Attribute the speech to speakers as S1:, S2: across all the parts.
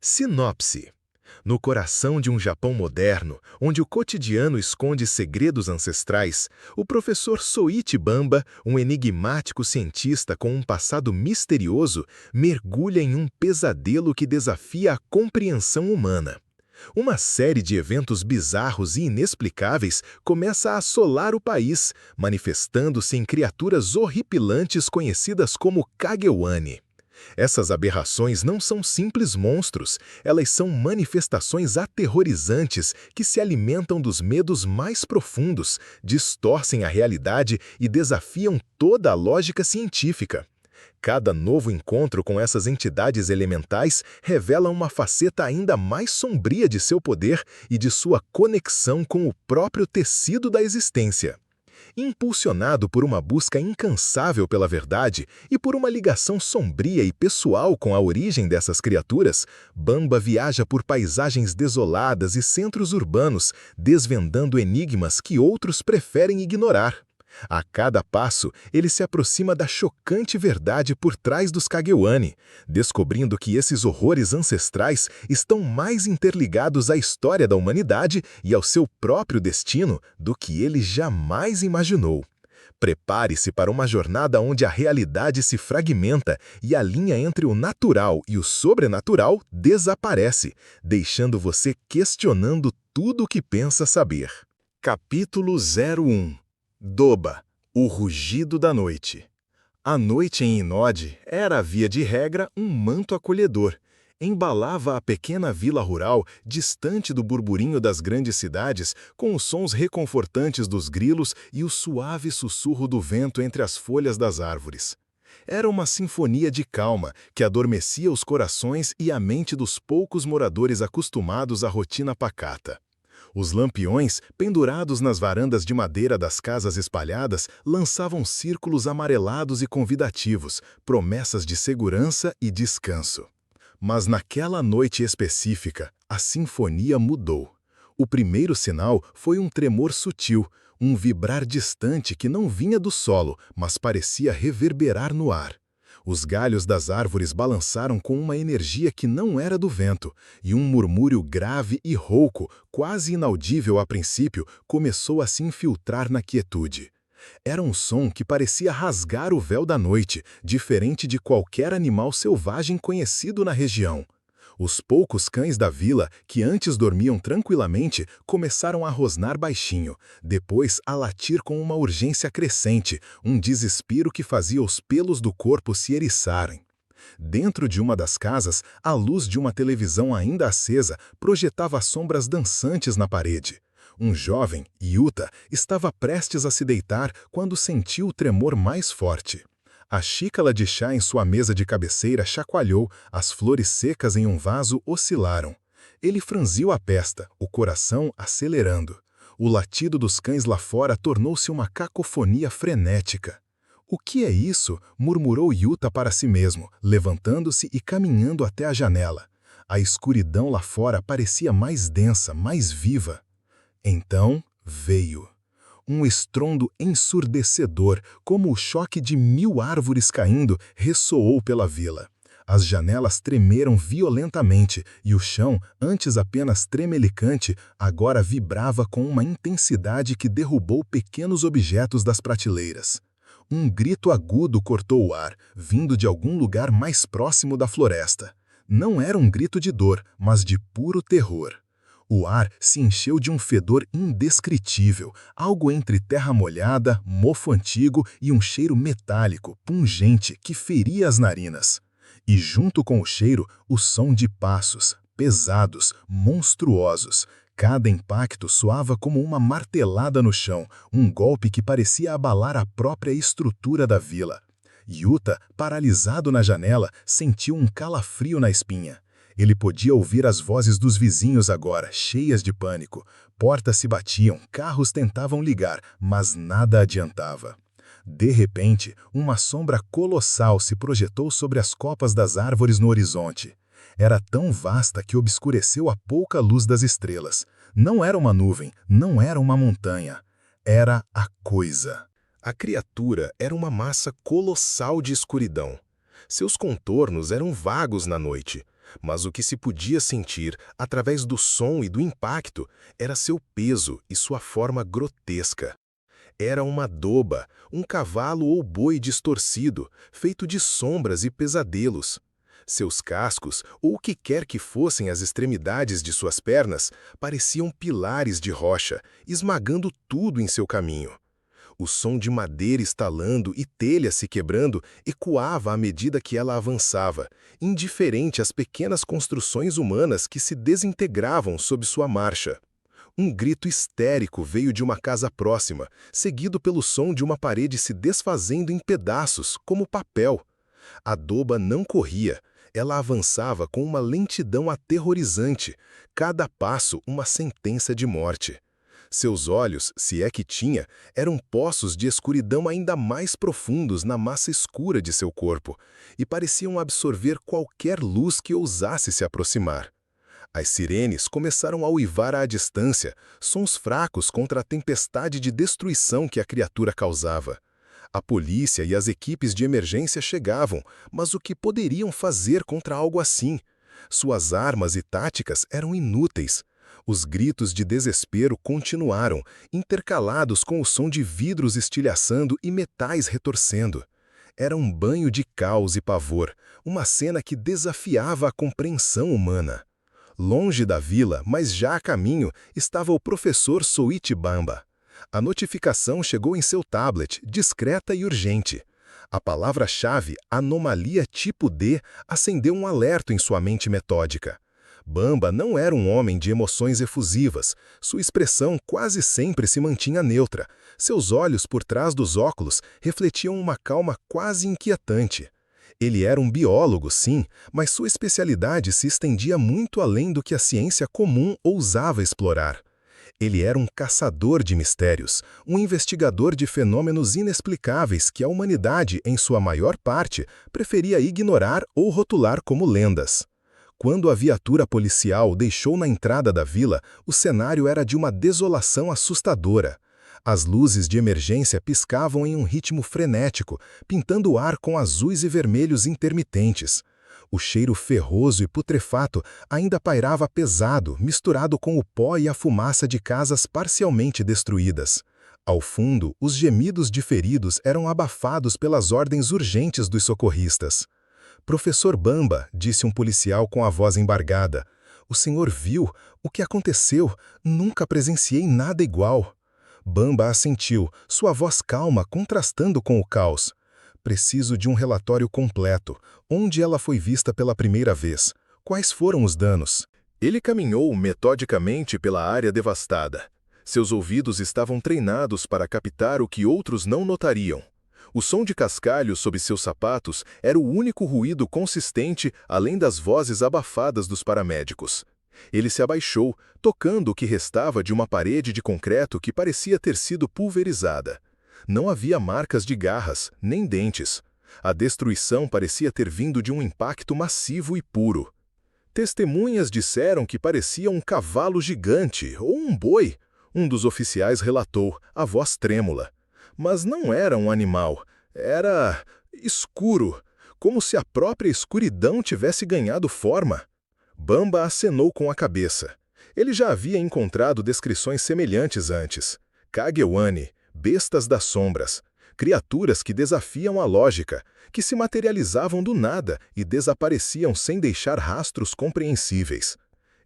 S1: Sinopse. No coração de um Japão moderno, onde o cotidiano esconde segredos ancestrais, o professor Soichi Bamba, um enigmático cientista com um passado misterioso, mergulha em um pesadelo que desafia a compreensão humana. Uma série de eventos bizarros e inexplicáveis começa a assolar o país, manifestando-se em criaturas horripilantes conhecidas como Kagewani. Essas aberrações não são simples monstros, elas são manifestações aterrorizantes que se alimentam dos medos mais profundos, distorcem a realidade e desafiam toda a lógica científica. Cada novo encontro com essas entidades elementais revela uma faceta ainda mais sombria de seu poder e de sua conexão com o próprio tecido da existência. Impulsionado por uma busca incansável pela verdade e por uma ligação sombria e pessoal com a origem dessas criaturas, Bamba viaja por paisagens desoladas e centros urbanos, desvendando enigmas que outros preferem ignorar. A cada passo, ele se aproxima da chocante verdade por trás dos Kagewani, descobrindo que esses horrores ancestrais estão mais interligados à história da humanidade e ao seu próprio destino do que ele jamais imaginou. Prepare-se para uma jornada onde a realidade se fragmenta e a linha entre o natural e o sobrenatural desaparece, deixando você questionando tudo o que pensa saber. Capítulo 01. Doba, o rugido da noite. A noite em Inode era, via de regra, um manto acolhedor. Embalava a pequena vila rural, distante do burburinho das grandes cidades, com os sons reconfortantes dos grilos e o suave sussurro do vento entre as folhas das árvores. Era uma sinfonia de calma que adormecia os corações e a mente dos poucos moradores acostumados à rotina pacata. Os lampiões, pendurados nas varandas de madeira das casas espalhadas, lançavam círculos amarelados e convidativos, promessas de segurança e descanso. Mas naquela noite específica, a sinfonia mudou. O primeiro sinal foi um tremor sutil, um vibrar distante que não vinha do solo, mas parecia reverberar no ar. Os galhos das árvores balançaram com uma energia que não era do vento, e um murmúrio grave e rouco, quase inaudível a princípio, começou a se infiltrar na quietude. Era um som que parecia rasgar o véu da noite, diferente de qualquer animal selvagem conhecido na região. Os poucos cães da vila, que antes dormiam tranquilamente, começaram a rosnar baixinho, depois a latir com uma urgência crescente, um desespero que fazia os pelos do corpo se eriçarem. Dentro de uma das casas, a luz de uma televisão ainda acesa projetava sombras dançantes na parede. Um jovem, Yuta, estava prestes a se deitar quando sentiu o tremor mais forte. A xícara de chá em sua mesa de cabeceira chacoalhou, as flores secas em um vaso oscilaram. Ele franziu a testa, o coração acelerando. O latido dos cães lá fora tornou-se uma cacofonia frenética. "O que é isso?" murmurou Yuta para si mesmo, levantando-se e caminhando até a janela. A escuridão lá fora parecia mais densa, mais viva. Então veio. Um estrondo ensurdecedor, como o choque de 1000 árvores caindo, ressoou pela vila. As janelas tremeram violentamente e o chão, antes apenas tremelicante, agora vibrava com uma intensidade que derrubou pequenos objetos das prateleiras. Um grito agudo cortou o ar, vindo de algum lugar mais próximo da floresta. Não era um grito de dor, mas de puro terror. O ar se encheu de um fedor indescritível, algo entre terra molhada, mofo antigo e um cheiro metálico, pungente, que feria as narinas. E junto com o cheiro, o som de passos, pesados, monstruosos. Cada impacto soava como uma martelada no chão, um golpe que parecia abalar a própria estrutura da vila. Yuta, paralisado na janela, sentiu um calafrio na espinha. Ele podia ouvir as vozes dos vizinhos agora, cheias de pânico. Portas se batiam, carros tentavam ligar, mas nada adiantava. De repente, uma sombra colossal se projetou sobre as copas das árvores no horizonte. Era tão vasta que obscureceu a pouca luz das estrelas. Não era uma nuvem, não era uma montanha. Era a coisa. A criatura era uma massa colossal de escuridão. Seus contornos eram vagos na noite. Mas o que se podia sentir, através do som e do impacto, era seu peso e sua forma grotesca. Era uma doba, um cavalo ou boi distorcido, feito de sombras e pesadelos. Seus cascos, ou o que quer que fossem as extremidades de suas pernas, pareciam pilares de rocha, esmagando tudo em seu caminho. O som de madeira estalando e telha se quebrando ecoava à medida que ela avançava, indiferente às pequenas construções humanas que se desintegravam sob sua marcha. Um grito histérico veio de uma casa próxima, seguido pelo som de uma parede se desfazendo em pedaços, como papel. A doba não corria, ela avançava com uma lentidão aterrorizante, cada passo uma sentença de morte. Seus olhos, se é que tinha, eram poços de escuridão ainda mais profundos na massa escura de seu corpo, e pareciam absorver qualquer luz que ousasse se aproximar. As sirenes começaram a uivar à distância, sons fracos contra a tempestade de destruição que a criatura causava. A polícia e as equipes de emergência chegavam, mas o que poderiam fazer contra algo assim? Suas armas e táticas eram inúteis. Os gritos de desespero continuaram, intercalados com o som de vidros estilhaçando e metais retorcendo. Era um banho de caos e pavor, uma cena que desafiava a compreensão humana. Longe da vila, mas já a caminho, estava o professor Soichi Bamba. A notificação chegou em seu tablet, discreta e urgente. A palavra-chave, anomalia tipo D, acendeu um alerta em sua mente metódica. Bamba não era um homem de emoções efusivas. Sua expressão quase sempre se mantinha neutra. Seus olhos por trás dos óculos refletiam uma calma quase inquietante. Ele era um biólogo, sim, mas sua especialidade se estendia muito além do que a ciência comum ousava explorar. Ele era um caçador de mistérios, um investigador de fenômenos inexplicáveis que a humanidade, em sua maior parte, preferia ignorar ou rotular como lendas. Quando a viatura policial deixou na entrada da vila, o cenário era de uma desolação assustadora. As luzes de emergência piscavam em um ritmo frenético, pintando o ar com azuis e vermelhos intermitentes. O cheiro ferroso e putrefato ainda pairava pesado, misturado com o pó e a fumaça de casas parcialmente destruídas. Ao fundo, os gemidos de feridos eram abafados pelas ordens urgentes dos socorristas. "Professor Bamba", disse um policial com a voz embargada, "o senhor viu? O que aconteceu? Nunca presenciei nada igual." Bamba assentiu, sua voz calma contrastando com o caos. "Preciso de um relatório completo. Onde ela foi vista pela primeira vez? Quais foram os danos?" Ele caminhou metodicamente pela área devastada. Seus ouvidos estavam treinados para captar o que outros não notariam. O som de cascalho sob seus sapatos era o único ruído consistente além das vozes abafadas dos paramédicos. Ele se abaixou, tocando o que restava de uma parede de concreto que parecia ter sido pulverizada. Não havia marcas de garras, nem dentes. A destruição parecia ter vindo de um impacto massivo e puro. Testemunhas disseram que parecia um cavalo gigante ou um boi, um dos oficiais relatou, a voz trêmula. Mas não era um animal, era escuro, como se a própria escuridão tivesse ganhado forma. Bamba acenou com a cabeça. Ele já havia encontrado descrições semelhantes antes. Kagewani, bestas das sombras, criaturas que desafiam a lógica, que se materializavam do nada e desapareciam sem deixar rastros compreensíveis.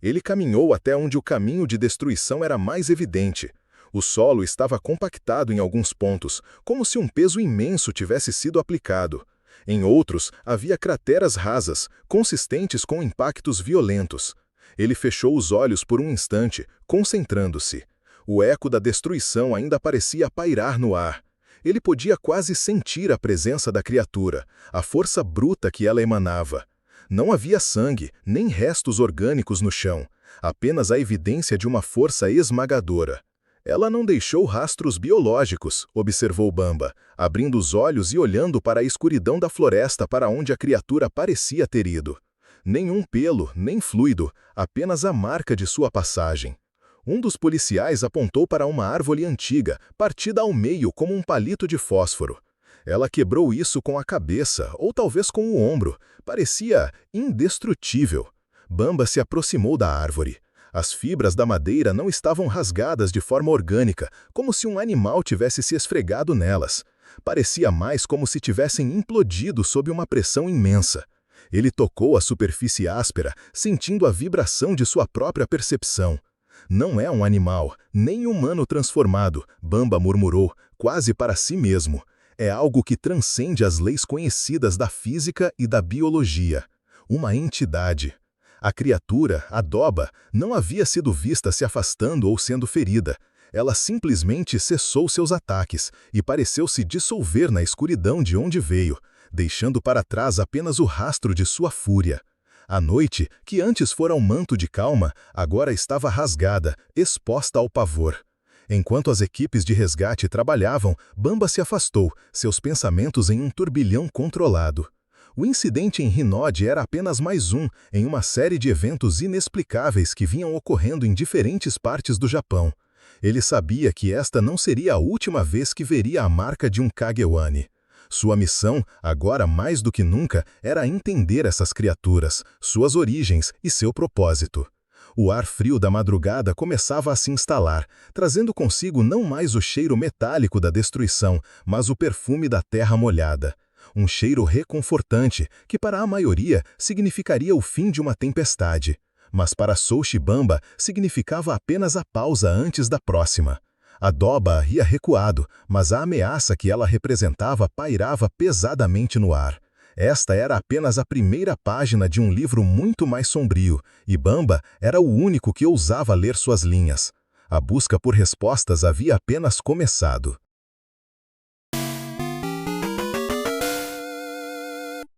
S1: Ele caminhou até onde o caminho de destruição era mais evidente. O solo estava compactado em alguns pontos, como se um peso imenso tivesse sido aplicado. Em outros, havia crateras rasas, consistentes com impactos violentos. Ele fechou os olhos por um instante, concentrando-se. O eco da destruição ainda parecia pairar no ar. Ele podia quase sentir a presença da criatura, a força bruta que ela emanava. Não havia sangue, nem restos orgânicos no chão, apenas a evidência de uma força esmagadora. Ela não deixou rastros biológicos, observou Bamba, abrindo os olhos e olhando para a escuridão da floresta para onde a criatura parecia ter ido. Nenhum pelo, nem fluido, apenas a marca de sua passagem. Um dos policiais apontou para uma árvore antiga, partida ao meio como um palito de fósforo. Ela quebrou isso com a cabeça, ou talvez com o ombro. Parecia indestrutível. Bamba se aproximou da árvore. As fibras da madeira não estavam rasgadas de forma orgânica, como se um animal tivesse se esfregado nelas. Parecia mais como se tivessem implodido sob uma pressão imensa. Ele tocou a superfície áspera, sentindo a vibração de sua própria percepção. Não é um animal, nem humano transformado, Bamba murmurou, quase para si mesmo. É algo que transcende as leis conhecidas da física e da biologia. Uma entidade. A criatura, a Doba, não havia sido vista se afastando ou sendo ferida. Ela simplesmente cessou seus ataques e pareceu se dissolver na escuridão de onde veio, deixando para trás apenas o rastro de sua fúria. A noite, que antes fora um manto de calma, agora estava rasgada, exposta ao pavor. Enquanto as equipes de resgate trabalhavam, Bamba se afastou, seus pensamentos em um turbilhão controlado. O incidente em Hinode era apenas mais um em uma série de eventos inexplicáveis que vinham ocorrendo em diferentes partes do Japão. Ele sabia que esta não seria a última vez que veria a marca de um Kagewani. Sua missão, agora mais do que nunca, era entender essas criaturas, suas origens e seu propósito. O ar frio da madrugada começava a se instalar, trazendo consigo não mais o cheiro metálico da destruição, mas o perfume da terra molhada. Um cheiro reconfortante, que para a maioria significaria o fim de uma tempestade. Mas para Soushi Bamba significava apenas a pausa antes da próxima. A Doba havia recuado, mas a ameaça que ela representava pairava pesadamente no ar. Esta era apenas a primeira página de um livro muito mais sombrio, e Bamba era o único que ousava ler suas linhas. A busca por respostas havia apenas começado.